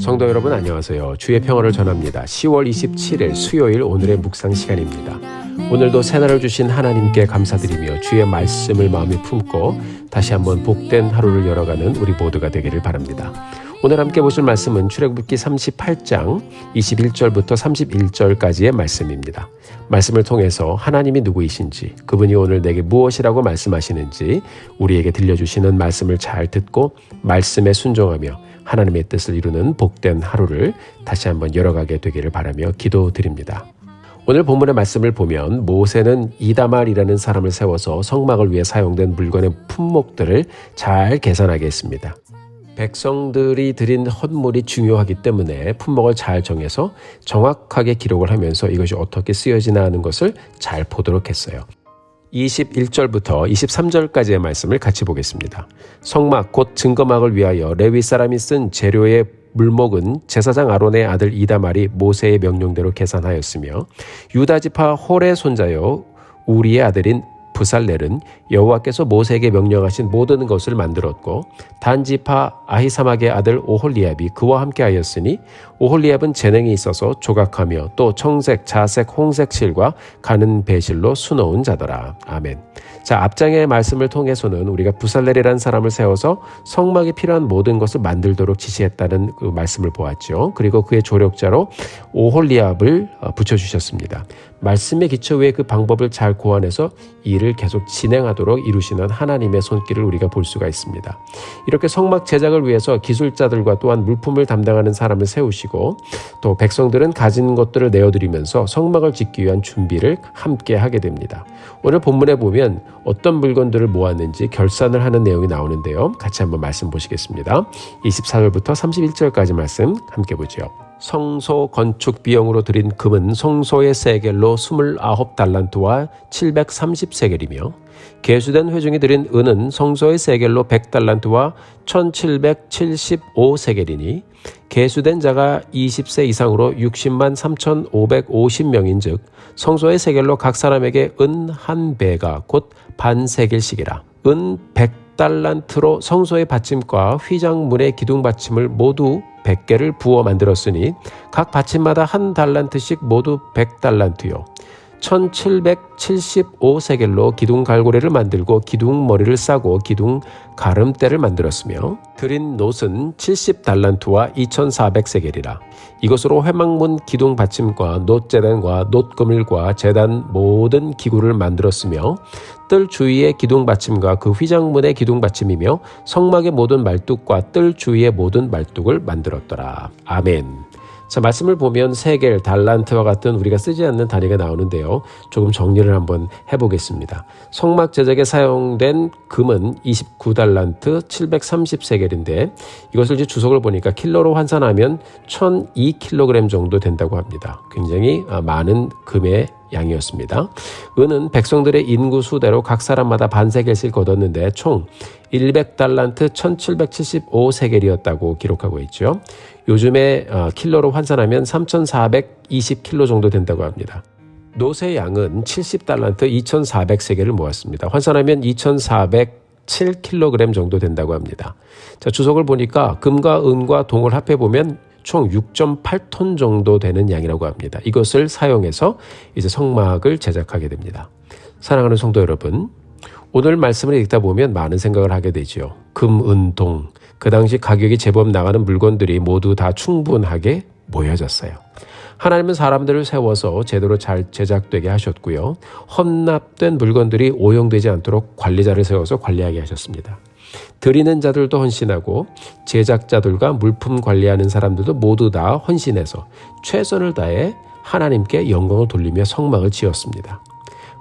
성도 여러분 안녕하세요. 주의 평화를 전합니다. 10월 27일 수요일 오늘의 묵상 시간입니다. 오늘도 새날을 주신 하나님께 감사드리며 주의 말씀을 마음에 품고 다시 한번 복된 하루를 열어가는 우리 모두가 되기를 바랍니다. 오늘 함께 보실 말씀은 출애굽기 38장 21절부터 31절까지의 말씀입니다. 말씀을 통해서 하나님이 누구이신지, 그분이 오늘 내게 무엇이라고 말씀하시는지 우리에게 들려주시는 말씀을 잘 듣고 말씀에 순종하며 하나님의 뜻을 이루는 복된 하루를 다시 한번 열어가게 되기를 바라며 기도드립니다. 오늘 본문의 말씀을 보면 모세는 이다말이라는 사람을 세워서 성막을 위해 사용된 물건의 품목들을 잘 계산하게 했습니다. 백성들이 드린 헌물이 중요하기 때문에 품목을 잘 정해서 정확하게 기록을 하면서 이것이 어떻게 쓰여지나 하는 것을 잘 보도록 했어요. 21절부터 23절까지의 말씀을 같이 보겠습니다. 성막 곧 증거막을 위하여 레위 사람이 쓴 재료의 물목은 제사장 아론의 아들 이다말이 모세의 명령대로 계산하였으며 유다 지파 홀의 손자여 우리의 아들인 부살렐은 여호와께서 모세에게 명령하신 모든 것을 만들었고 단 지파 아히사막의 아들 오홀리압이 그와 함께 하였으니 오홀리압은 재능이 있어서 조각하며 또 청색, 자색, 홍색 실과 가는 배실로 수놓은 자더라. 아멘. 자, 앞장의 말씀을 통해서는 우리가 부살렐이라는 사람을 세워서 성막에 필요한 모든 것을 만들도록 지시했다는 그 말씀을 보았죠. 그리고 그의 조력자로 오홀리압을 붙여주셨습니다. 말씀의 기초 위에 그 방법을 잘 고안해서 일을 계속 진행하도록 이루시는 하나님의 손길을 우리가 볼 수가 있습니다. 이렇게 성막 제작을 위해서 기술자들과 또한 물품을 담당하는 사람을 세우시고 또 백성들은 가진 것들을 내어드리면서 성막을 짓기 위한 준비를 함께 하게 됩니다. 오늘 본문에 보면 어떤 물건들을 모았는지 결산을 하는 내용이 나오는데요. 같이 한번 말씀 보시겠습니다. 24절부터 31절까지 말씀 함께 보죠. 성소 건축 비용으로 드린 금은 성소의 세겔로 29달란트와 730세겔이며 계수된 회중이 드린 은은 성소의 세겔로 100달란트와 1775세겔이니 계수된 자가 20세 이상으로 60만 3550명인 즉 성소의 세겔로 각 사람에게 은 한 배가 곧 반세겔씩이라. 은 100달란트로 성소의 받침과 휘장문의 기둥 받침을 모두 100개를 부어 만들었으니 각 받침마다 한 달란트씩 모두 100달란트요. 1775세겔로 기둥 갈고리를 만들고 기둥 머리를 싸고 기둥 가름대를 만들었으며 드린 놋은 70달란트와 2400세겔이라. 이것으로 회막문 기둥 받침과 놋재단과 놋그물과 재단 모든 기구를 만들었으며 뜰 주위의 기둥 받침과 그 휘장문의 기둥 받침이며 성막의 모든 말뚝과 뜰 주위의 모든 말뚝을 만들었더라. 아멘. 자, 말씀을 보면 세겔, 달란트와 같은 우리가 쓰지 않는 단위가 나오는데요. 조금 정리를 한번 해보겠습니다. 성막 제작에 사용된 금은 29달란트 730세겔인데 이것을 이제 주석을 보니까 킬로로 환산하면 1002kg 정도 된다고 합니다. 굉장히 많은 금의 양이었습니다. 은은 백성들의 인구 수대로 각 사람마다 반세겔씩 거뒀는데 총 100달란트 1775세겔이었다고 기록하고 있죠. 요즘에 킬로로 환산하면 3420킬로 정도 된다고 합니다. 놋의 양은 70달란트 2400세겔을 모았습니다. 환산하면 2407kg 정도 된다고 합니다. 자, 주석을 보니까 금과 은과 동을 합해보면 총 6.8톤 정도 되는 양이라고 합니다. 이것을 사용해서 이제 성막을 제작하게 됩니다. 사랑하는 성도 여러분, 오늘 말씀을 읽다 보면 많은 생각을 하게 되죠. 금, 은, 동, 그 당시 가격이 제법 나가는 물건들이 모두 다 충분하게 모여졌어요. 하나님은 사람들을 세워서 제대로 잘 제작되게 하셨고요. 헌납된 물건들이 오용되지 않도록 관리자를 세워서 관리하게 하셨습니다. 드리는 자들도 헌신하고 제작자들과 물품 관리하는 사람들도 모두 다 헌신해서 최선을 다해 하나님께 영광을 돌리며 성막을 지었습니다.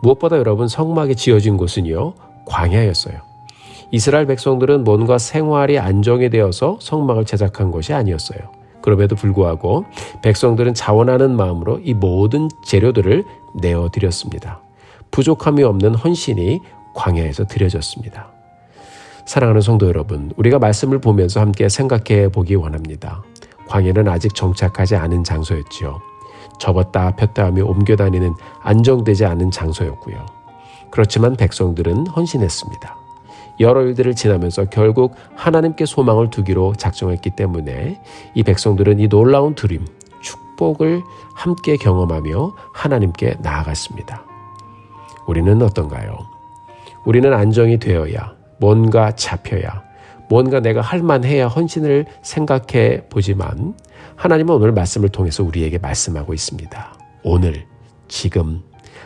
무엇보다 여러분, 성막이 지어진 곳은요, 광야였어요. 이스라엘 백성들은 뭔가 생활이 안정이 되어서 성막을 제작한 것이 아니었어요. 그럼에도 불구하고 백성들은 자원하는 마음으로 이 모든 재료들을 내어드렸습니다. 부족함이 없는 헌신이 광야에서 드려졌습니다. 사랑하는 성도 여러분, 우리가 말씀을 보면서 함께 생각해 보기 원합니다. 광야는 아직 정착하지 않은 장소였지요. 접었다 폈다 하며 옮겨 다니는 안정되지 않은 장소였고요. 그렇지만 백성들은 헌신했습니다. 여러 일들을 지나면서 결국 하나님께 소망을 두기로 작정했기 때문에 이 백성들은 이 놀라운 드림, 축복을 함께 경험하며 하나님께 나아갔습니다. 우리는 어떤가요? 우리는 안정이 되어야, 뭔가 잡혀야, 뭔가 내가 할 만해야 헌신을 생각해 보지만 하나님은 오늘 말씀을 통해서 우리에게 말씀하고 있습니다. 오늘, 지금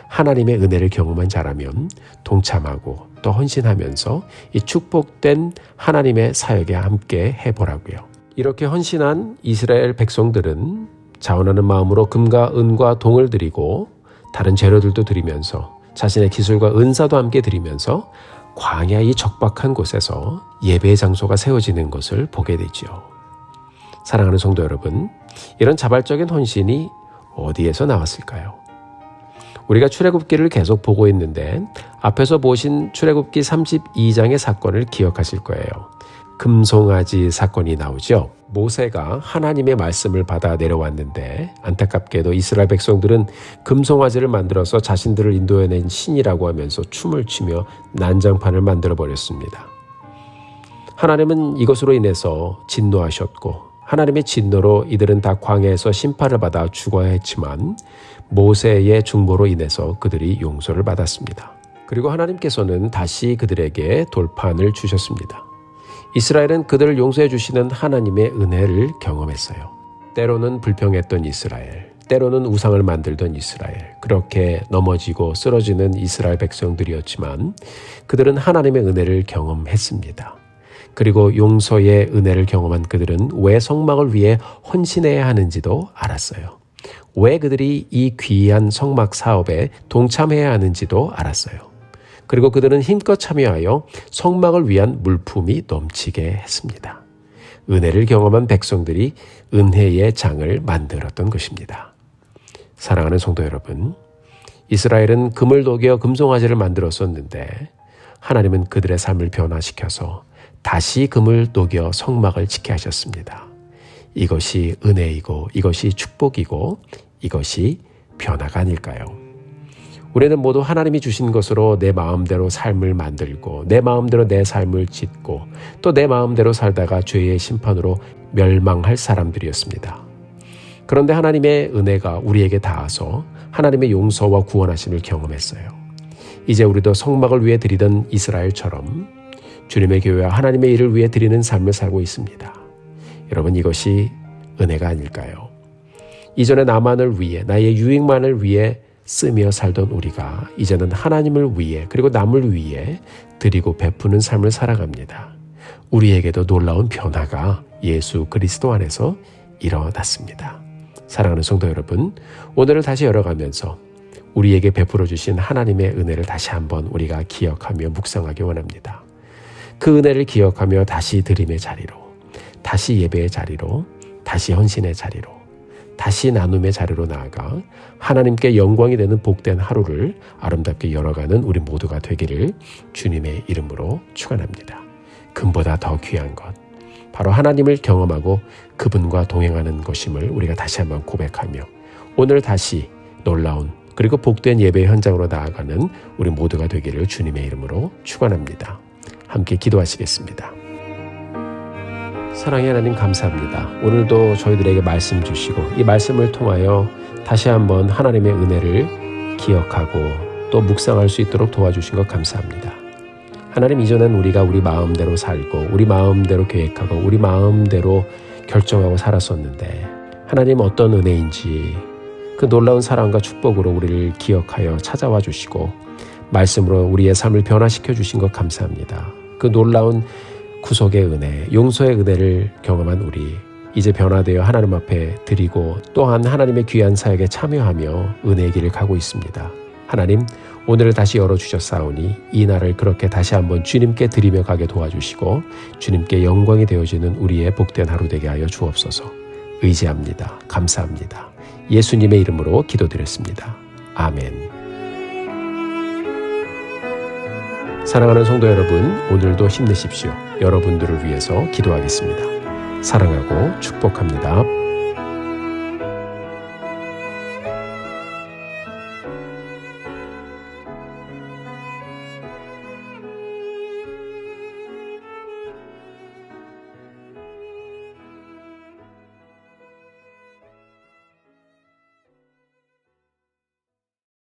하나님의 은혜를 경험한 자라면 동참하고 또 헌신하면서 이 축복된 하나님의 사역에 함께 해보라고요. 이렇게 헌신한 이스라엘 백성들은 자원하는 마음으로 금과 은과 동을 드리고 다른 재료들도 드리면서 자신의 기술과 은사도 함께 드리면서 광야 이 적박한 곳에서 예배의 장소가 세워지는 것을 보게 되죠. 사랑하는 성도 여러분, 이런 자발적인 헌신이 어디에서 나왔을까요? 우리가 출애굽기를 계속 보고 있는데 앞에서 보신 출애굽기 32장의 사건을 기억하실 거예요. 금송아지 사건이 나오죠. 모세가 하나님의 말씀을 받아 내려왔는데 안타깝게도 이스라엘 백성들은 금송아지를 만들어서 자신들을 인도해낸 신이라고 하면서 춤을 추며 난장판을 만들어 버렸습니다. 하나님은 이것으로 인해서 진노하셨고 하나님의 진노로 이들은 다 광야에서 심판을 받아 죽어야 했지만 모세의 중보로 인해서 그들이 용서를 받았습니다. 그리고 하나님께서는 다시 그들에게 돌판을 주셨습니다. 이스라엘은 그들을 용서해 주시는 하나님의 은혜를 경험했어요. 때로는 불평했던 이스라엘, 때로는 우상을 만들던 이스라엘, 그렇게 넘어지고 쓰러지는 이스라엘 백성들이었지만 그들은 하나님의 은혜를 경험했습니다. 그리고 용서의 은혜를 경험한 그들은 왜 성막을 위해 헌신해야 하는지도 알았어요. 왜 그들이 이 귀한 성막 사업에 동참해야 하는지도 알았어요. 그리고 그들은 힘껏 참여하여 성막을 위한 물품이 넘치게 했습니다. 은혜를 경험한 백성들이 은혜의 장을 만들었던 것입니다. 사랑하는 성도 여러분, 이스라엘은 금을 녹여 금송아지를 만들었었는데 하나님은 그들의 삶을 변화시켜서 다시 금을 녹여 성막을 짓게 하셨습니다. 이것이 은혜이고 이것이 축복이고 이것이 변화가 아닐까요? 우리는 모두 하나님이 주신 것으로 내 마음대로 삶을 만들고 내 마음대로 내 삶을 짓고 또 내 마음대로 살다가 죄의 심판으로 멸망할 사람들이었습니다. 그런데 하나님의 은혜가 우리에게 닿아서 하나님의 용서와 구원하심을 경험했어요. 이제 우리도 성막을 위해 드리던 이스라엘처럼 주님의 교회와 하나님의 일을 위해 드리는 삶을 살고 있습니다. 여러분, 이것이 은혜가 아닐까요? 이전에 나만을 위해, 나의 유익만을 위해 쓰며 살던 우리가 이제는 하나님을 위해 그리고 남을 위해 드리고 베푸는 삶을 살아갑니다. 우리에게도 놀라운 변화가 예수 그리스도 안에서 일어났습니다. 사랑하는 성도 여러분, 오늘을 다시 열어가면서 우리에게 베풀어 주신 하나님의 은혜를 다시 한번 우리가 기억하며 묵상하기 원합니다. 그 은혜를 기억하며 다시 드림의 자리로, 다시 예배의 자리로, 다시 헌신의 자리로, 다시 나눔의 자리로 나아가 하나님께 영광이 되는 복된 하루를 아름답게 열어가는 우리 모두가 되기를 주님의 이름으로 축원합니다. 금보다 더 귀한 것, 바로 하나님을 경험하고 그분과 동행하는 것임을 우리가 다시 한번 고백하며 오늘 다시 놀라운 그리고 복된 예배 현장으로 나아가는 우리 모두가 되기를 주님의 이름으로 축원합니다. 함께 기도하시겠습니다. 사랑의 하나님, 감사합니다. 오늘도 저희들에게 말씀 주시고 이 말씀을 통하여 다시 한번 하나님의 은혜를 기억하고 또 묵상할 수 있도록 도와주신 것 감사합니다. 하나님, 이전엔 우리가 우리 마음대로 살고 우리 마음대로 계획하고 우리 마음대로 결정하고 살았었는데 하나님 어떤 은혜인지 그 놀라운 사랑과 축복으로 우리를 기억하여 찾아와 주시고 말씀으로 우리의 삶을 변화시켜 주신 것 감사합니다. 그 놀라운 구속의 은혜, 용서의 은혜를 경험한 우리 이제 변화되어 하나님 앞에 드리고 또한 하나님의 귀한 사역에 참여하며 은혜의 길을 가고 있습니다. 하나님, 오늘을 다시 열어주셨사오니 이 날을 그렇게 다시 한번 주님께 드리며 가게 도와주시고 주님께 영광이 되어지는 우리의 복된 하루 되게 하여 주옵소서. 의지합니다. 감사합니다. 예수님의 이름으로 기도드렸습니다. 아멘. 사랑하는 성도 여러분, 오늘도 힘내십시오. 여러분들을 위해서 기도하겠습니다. 사랑하고 축복합니다.